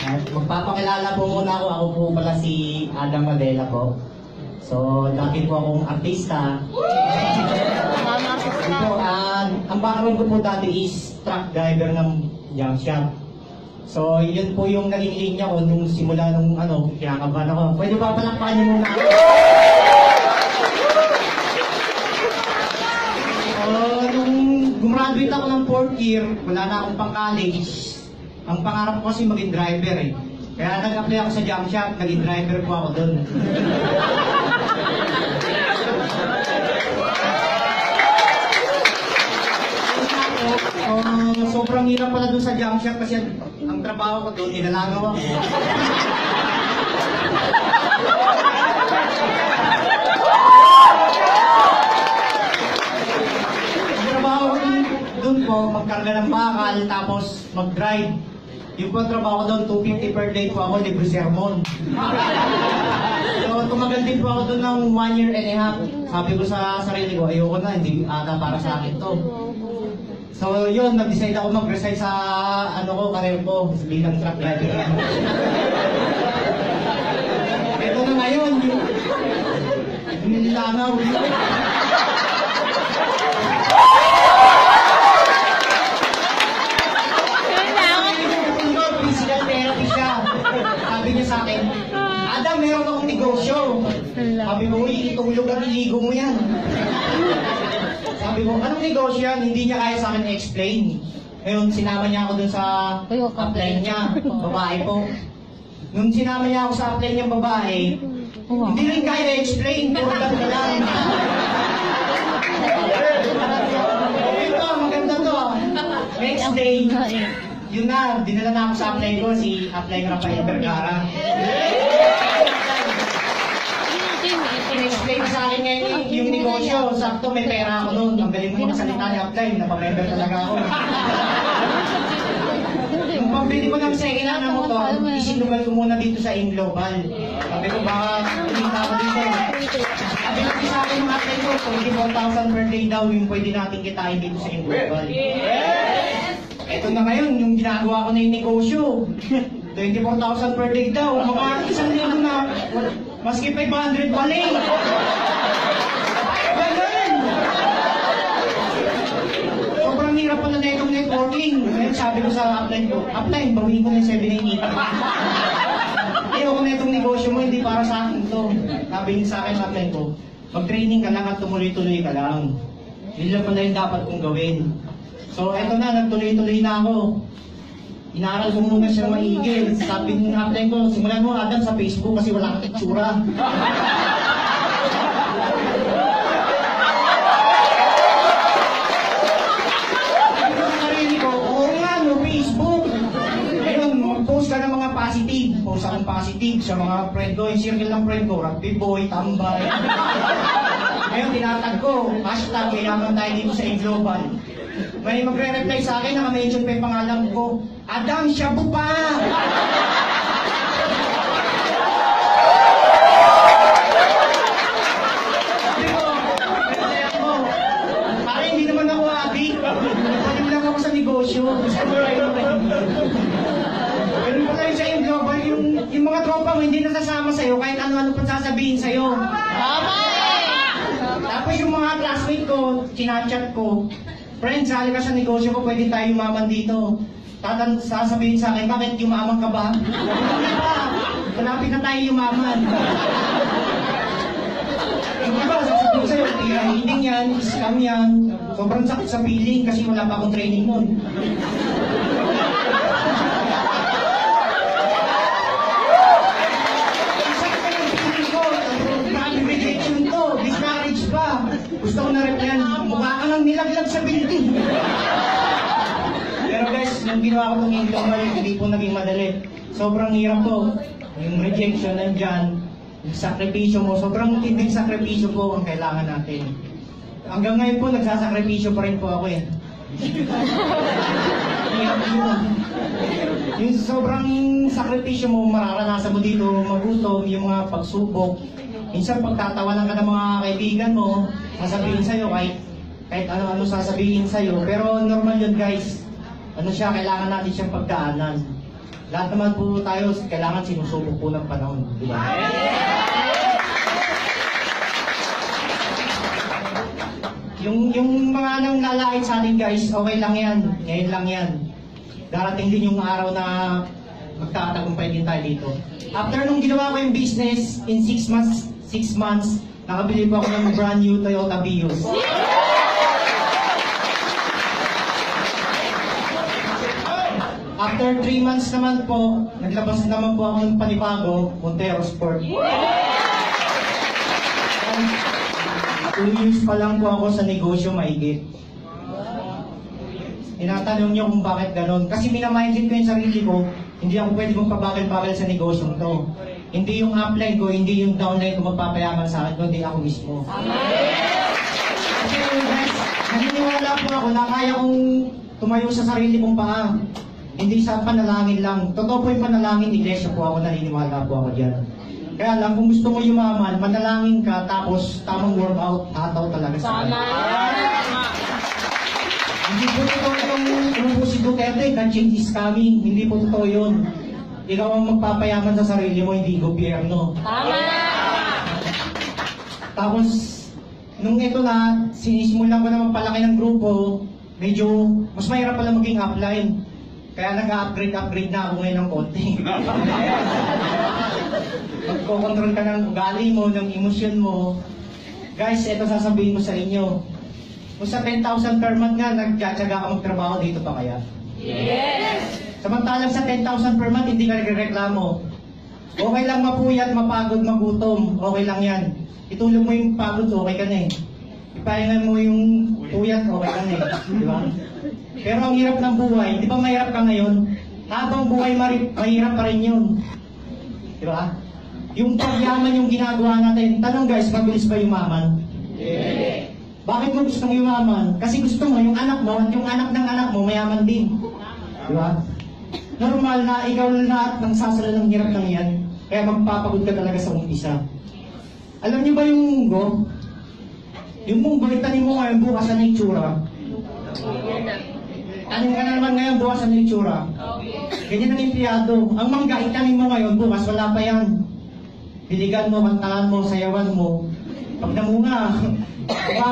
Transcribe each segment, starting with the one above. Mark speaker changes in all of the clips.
Speaker 1: Magpapakilala po muna ako. Ako po pala si Adam Madela po. So, dati po akong artista. Ang background ko po dati is truck driver ng junk shop. So, yun po yung naging linya ko nung simula nung kinakabahan ako. Pwede ba palakpakan niyo muna ako? Nung gumraduate ako ng 4th year, wala na akong pang-college. Ang pangarap ko kasi maging driver eh. Kaya nag-apply ako sa junk shop, naging driver po ako doon. Sobrang hirap pala doon sa junk shop kasi ang trabaho ko doon, nilalagaw ako. Ang trabaho ko doon po, magkarga ng bakal, tapos mag-drive. Yung po ang trabaho ko doon, 250 per day po ako, libre sermon. So, tumagal din po ako doon ng 1 year and a half. Sabi ko sa sarili ko, ayoko na, hindi ata para sa akin to. So, yun, nag-decide ako mag-resign sa, career ko, bilang truck driver. Ito na ngayon, yung nililanaw. Physical therapy siya. Sabi niya sa akin, Adam, meron akong negosyo. Sabi ko, itulog at iligo mo yan. Sabi ko, anong negosyo yan? Hindi niya kaya sa akin i-explain. Ngayon, sinama niya ako dun sa upline niya, babae po. Nung sinama niya ako sa upline niya babae, hindi rin kaya i-explain, puro lang na lang. Ito, maganda to. Next day, yun na, dinala na ako sa upline ko, si upline Rafael Vergara. In-explain sa akin ngayon yung negosyo. Sakto may pera ako noon. Ang galing mo magsalita ni upline. Napamember talaga ako. Nung pambili ko ng second hand na motor, isinugal ko muna dito sa Inglobal. Sabi ko baka kumita ako dito. Sabi natin sa akin ng upline ko, 24,000 per day daw yung pwede natin kitain dito sa Inglobal. Ito na ngayon, yung ginagawa ko na yung negosyo. 24,000 per day daw. Mga isang linggo na, maski 500 balik. Ganun! Sobrang hirap pala na itong networking. Ngayon sabi ko sa upline ko, upline, bawiin ko na yung 798. Ayoko na itong negosyo mo, hindi para sa akin to. Sabi niya sa akin, upline ko, mag-training ka lang at tumuloy-tuloy ka lang. Yun lang pala yung dapat kong gawin. So eto na, nagtuloy-tuloy na ako. Inaaral ko muna siyang maigil. Sabi ng upline ko, simulan mo Adam sa Facebook kasi wala kang itsura. Narinig ko, oo nga, no, Facebook. Ngayon, mag-post ka ng mga positive. Post akong positive sa mga friend ko. Yung circle ng friend ko, rugby boy, tambay. Ngayon, tinatag ko, hashtag, yayaman tayo dito sa Inglobal. May magre-reply sa akin, naka-mention pa yung pangalan ko, Adam, shabu pa! Sabi ko, parang hindi naman ako adik. Palim lang ako sa negosyo. Gusto mo rin ako. Ganun pala yung sa Inglobal, yung mga tropa mo hindi nasasama sa'yo kahit ano-ano pa sasabihin sa'yo. Tapos yung mga classmate ko, chinachat ko, friends, sali ka sa negosyo ko, pwede tayo yumaman dito. Sasabihin sa akin, bakit yumaman ka ba? Hindi ba? Malapit na tayo yumaman. Hindi ba? Sasabihin sa'yo, hindi yan, scam yan. Sobrang sakit sa feeling kasi wala pa akong training nun. Sakit pa yung feeling ko. Grabe rejection to. Discourage pa. Gusto ko na replyan. Mukha ka lang nilaglag sa building. Pero guys, yung ginawa ko itong Inglobal, hindi po naging madali. Sobrang hirap po. Yung rejection nandyan, yung sakripisyo mo, sobrang tinding sakripisyo po ang kailangan natin. Hanggang ngayon po, nagsasakripisyo pa rin po ako eh. Yung sobrang sakripisyo mo, mararanasan mo dito, magutom, yung mga pagsubok. Minsan pagtatawanan ka ng mga kaibigan mo, sasabihin sa'yo kahit ano-ano sasabihin sa'yo. Pero normal yun guys. Ano siya, kailangan natin siyang pagdaanan. Lahat naman po tayo, kailangan sinusubok po ng panahon. Di ba? Yung mga nang lalait sa atin guys, okay lang yan. Ngayon lang yan. Darating din yung araw na magtatagumpay din tayo dito. After nung ginawa ko yung business, in 6 months, nakabili po ako ng brand new Toyota Vios. After 3 months naman po, naglabas naman po ako ng panibago, Montero Sport. 2 years pa lang po ako sa negosyo maigit. Tinatanong niyo kung bakit ganon. Kasi minamindin ko yung sarili ko, hindi ako pwede mong pabagal-bagal sa negosyo to. Hindi yung upline ko, hindi yung downline ko magpapayaman sa akin, kundi ako mismo. Kasi guys, naniniwala po ako na kaya kong tumayo sa sarili kong paa. Hindi sa panalangin lang. Totoo po yung panalangin, iglesia po ako, naniniwala po ako dyan. Kaya lang, kung gusto mo yumaman, manalangin ka, tapos tamang workout, hataw talaga sa akin. Hindi po totoo yung si Duterte, that change is coming. Hindi po totoo yun. Ikaw ang magpapayaman sa sarili mo, hindi gobyerno.
Speaker 2: Tama!
Speaker 1: Tapos, nung ito na, sinisimulan ko na magpalaki ng grupo, medyo mas mahirap pala maging upline. Kaya nag-upgrade na ako ngayon ng konti. Magkocontrol ka ng ugali mo, ng emosyon mo. Guys, ito sasabihin ko sa inyo. Kung sa 10,000 per month nga, nagtsatsaga ka magtrabaho, dito pa kaya?
Speaker 2: Yes!
Speaker 1: Samantalang sa 10,000 per month, hindi ka nagreklamo. Okay lang mapuyat, mapagod, magutom. Okay lang yan. Itulog mo yung pagod, okay ka na eh. Ipahingan mo yung puyat, okay ka na eh. Di ba? Pero ang hirap ng buhay, di ba mahirap ka ngayon? Habang buhay mahirap pa rin yun. Di ba? Yung pagyaman yung ginagawa natin. Tanong guys, mabilis ba yumaman? Yeah. Bakit mo gustong yumaman? Kasi gusto mo yung anak mo at yung anak ng anak mo mayaman din. Di ba? Normal na ikaw lahat ng sasala ng hirap ng yan. Kaya magpapagod ka talaga sa umpisa. Alam niyo ba yung munggo? Yung munggo, itanim mo ngayon bukas na itsura. Tanim ka na naman ngayon bukas na itsura. Ganyan ang empleyado. Ang mangga, itanim mo ngayon bukas, wala pa yan. Biligan mo, kantahan mo, sayawan mo. Pag namunga,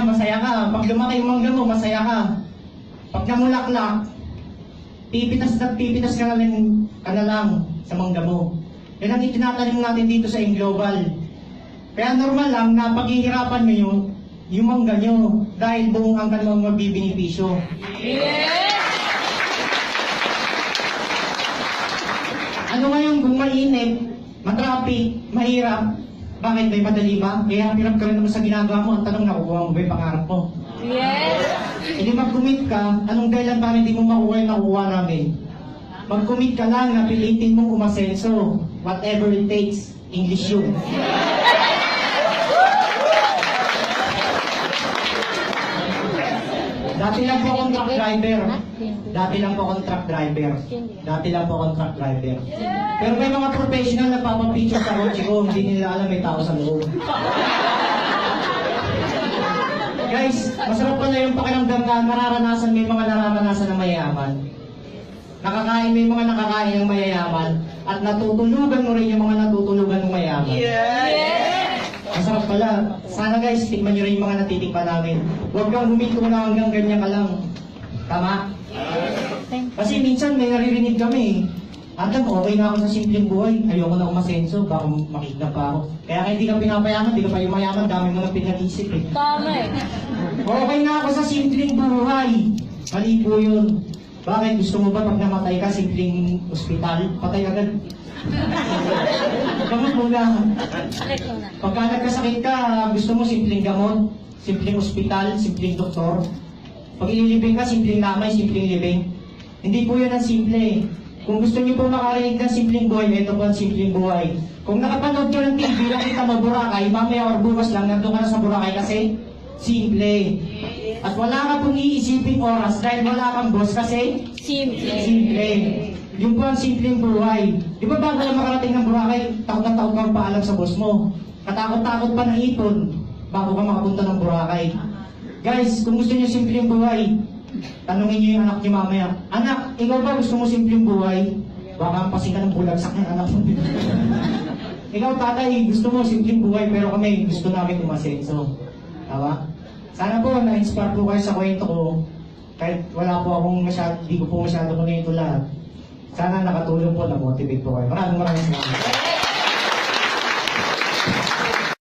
Speaker 1: masaya ka. Pag lumaki yung mangga mo, masaya ka. Pag namulaklak, pipitas ka na lang sa mangga mo. Yan ang itinatanim natin dito sa Inglobal. Kaya normal lang na paghihirapan nyo yung mangga nyo dahil buong ang kanong magbibinipisyo.
Speaker 2: Yes!
Speaker 1: Ano ngayon kung mainit, matraffic, mahirap, bakit may madali ba? Kaya hirap ka rin naman sa ginagawa mo, ang tanong nakukuha mo ba yung pangarap mo?
Speaker 2: Yes!
Speaker 1: Hindi mag-commit ka, anong dahilan para hindi mo makuha yung nakukuha namin? Mag-commit ka lang na pilitin mong umasenso. Whatever it takes, English yun. Dati lang po akong truck driver. Dati lang po akong truck driver. Pero may mga professional na papapicture sa kotse ko, hindi nila alam may tao sa loob. Guys, masarap pala yung pakiramdam na may mga nararanasan ng mayayaman. May mga nakakain ng mayayaman at natutulugan mo rin yung mga natutulugan ng mayayaman.
Speaker 2: Yes!
Speaker 1: Masarap pala. Sana guys, tikman nyo rin yung mga natitikman namin. Huwag kang huminto na hanggang ganyan ka lang. Tama? Kasi minsan may naririnig kami. Adam, okay na ako sa simpleng buhay. Ayoko na umasenso, baka makita pa ako. Kaya hindi ka pinapayaman, hindi ka pa yumayaman, dami mo nang pinag-isip eh.
Speaker 2: Tama eh.
Speaker 1: Okay na ako sa simpleng buhay. Mali po yun. Bakit? Gusto mo ba pag namatay ka, simpleng ospital? Patay agad. Gamot muna.
Speaker 2: Sakit muna.
Speaker 1: Pagka nagkasakit ka, gusto mo simpleng gamot, simpleng ospital, simpleng doktor. Pag ililibing ka, simpleng lamay, simpleng libing. Hindi po yun ang simple. Kung gusto niyo po makarinig ng simpleng buhay, ito po ang simpleng buhay. Kung nakapanood ka ng TV, nakita mo Boracay, mamaya or bukas lang, nandun ka na sa Boracay kasi simple. At wala ka pong iisipin oras dahil wala kang boss kasi simple. Yung po ang simpleng buhay. Di ba bago lang makarating ng Boracay, takot na takot kang paalam sa boss mo. Katakot-takot pa na ipon bago ka makapunta ng Boracay. Guys, kung gusto niyo simpleng buhay, tanungin niyo yung anak niyo mamaya. Anak, ikaw ba gusto mo simpleng buhay? Baka ampasin ka ng bulagsak ng anak mo. Ikaw, tatay, gusto mo simpleng buhay, pero kami gusto namin umasenso. Tama? Sana po, na-inspire po kayo sa kwento ko. Kahit wala po akong hindi ko po masyado kunento lahat. Sana nakatulong po, na-motivate po kayo. Maraming salamat.